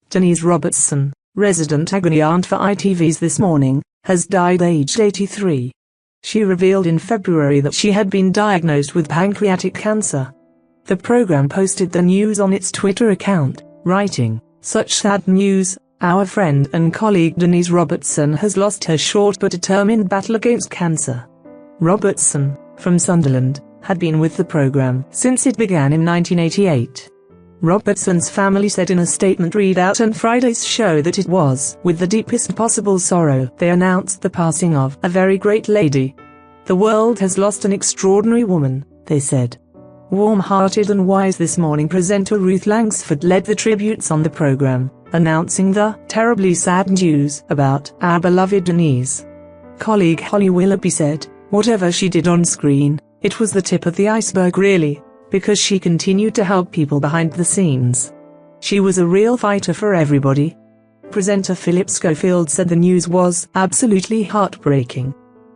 Denise Robertson, resident agony aunt for ITV's This Morning, has died aged 83. She revealed in February that she had been diagnosed with pancreatic cancer. The program posted the news on its Twitter account, writing, "Such sad news, our friend and colleague Denise Robertson has lost her short but determined battle against cancer." Robertson, from Sunderland, had been with the program since it began in 1988. Robertson's family said in a statement read out on Friday's show that it was with the deepest possible sorrow they announced the passing of a very great lady. "The world has lost an extraordinary woman," they said. Warm-hearted and wise This Morning presenter Ruth Langsford led the tributes on the program, announcing the terribly sad news about our beloved Denise. Colleague Holly Willoughby said, "Whatever she did on screen, it was the tip of the iceberg really, because she continued to help people behind the scenes. She was a real fighter for everybody." Presenter Philip Schofield said the news was absolutely heartbreaking.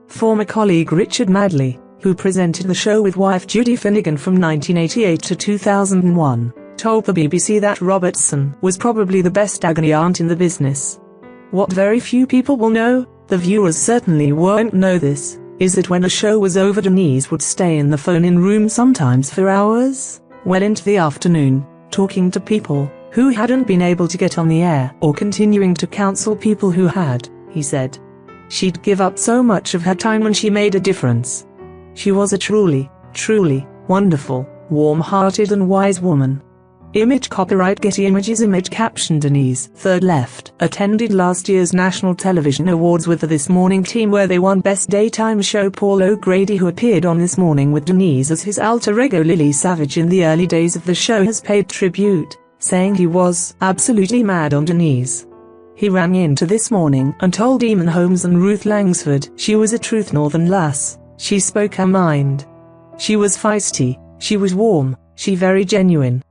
Former colleague Richard Madley, who presented the show with wife Judy Finnegan from 1988 to 2001, told the BBC that Robertson was probably the best agony aunt in the business. "What very few people will know, the viewers certainly won't know this, is that when the show was over Denise would stay in the phone-in room sometimes for hours, well into the afternoon, talking to people who hadn't been able to get on the air or continuing to counsel people who had," he said. "She'd give up so much of her time when she made a difference. She was a truly wonderful, warm-hearted and wise woman." Image copyright Getty Images. Image caption Denise, third left, attended last year's National Television Awards with the This Morning team where they won Best Daytime Show. Paul O'Grady, who appeared on This Morning with Denise as his alter ego Lily Savage in the early days of the show, has paid tribute, saying he was absolutely mad on Denise. He rang into This Morning and told Eamon Holmes and Ruth Langsford she was a truth northern lass, she spoke her mind. She was feisty, she was warm, she very genuine.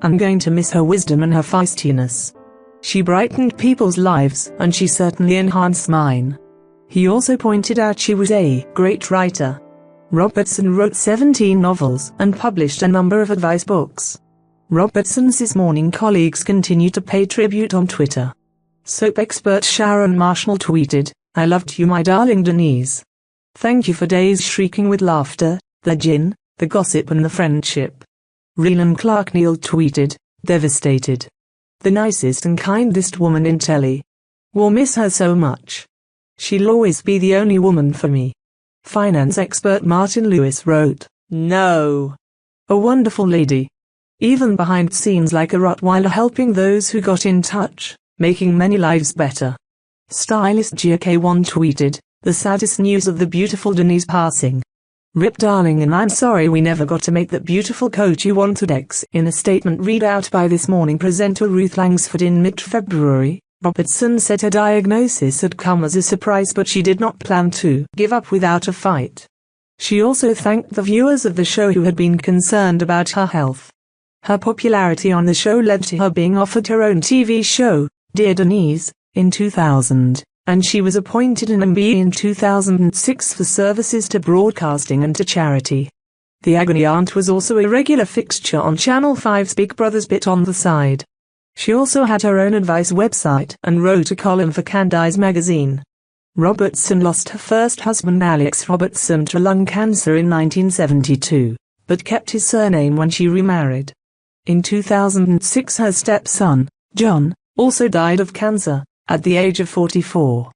I'm going to miss her wisdom and her feistiness. She brightened people's lives and she certainly enhanced mine." He also pointed out she was a great writer. Robertson wrote 17 novels and published a number of advice books. Robertson's This Morning colleagues continue to pay tribute on Twitter. Soap expert Sharon Marshall tweeted, "I loved you, my darling Denise. Thank you for days shrieking with laughter, the gin, the gossip and the friendship." Rhiannon Clark Neal tweeted, "Devastated. The nicest and kindest woman in telly. Will miss her so much. She'll always be the only woman for me." Finance expert Martin Lewis wrote, "No. A wonderful lady. Even behind scenes like a Rottweiler helping those who got in touch, making many lives better." Stylist GK1 tweeted, "The saddest news of the beautiful Denise passing. Rip darling, and I'm sorry we never got to make that beautiful coat you wanted." In a statement read out by This Morning presenter Ruth Langsford in mid-February, Robertson said her diagnosis had come as a surprise but she did not plan to give up without a fight. She also thanked the viewers of the show who had been concerned about her health. Her popularity on the show led to her being offered her own TV show, Dear Denise, in 2000. And she was appointed an MBE in 2006 for services to broadcasting and to charity. The agony aunt was also a regular fixture on Channel 5's Big Brother's Bit on the Side. She also had her own advice website and wrote a column for Candice magazine. Robertson lost her first husband Alex Robertson to lung cancer in 1972, but kept his surname when she remarried. In 2006 her stepson, John, also died of cancer, at the age of 44.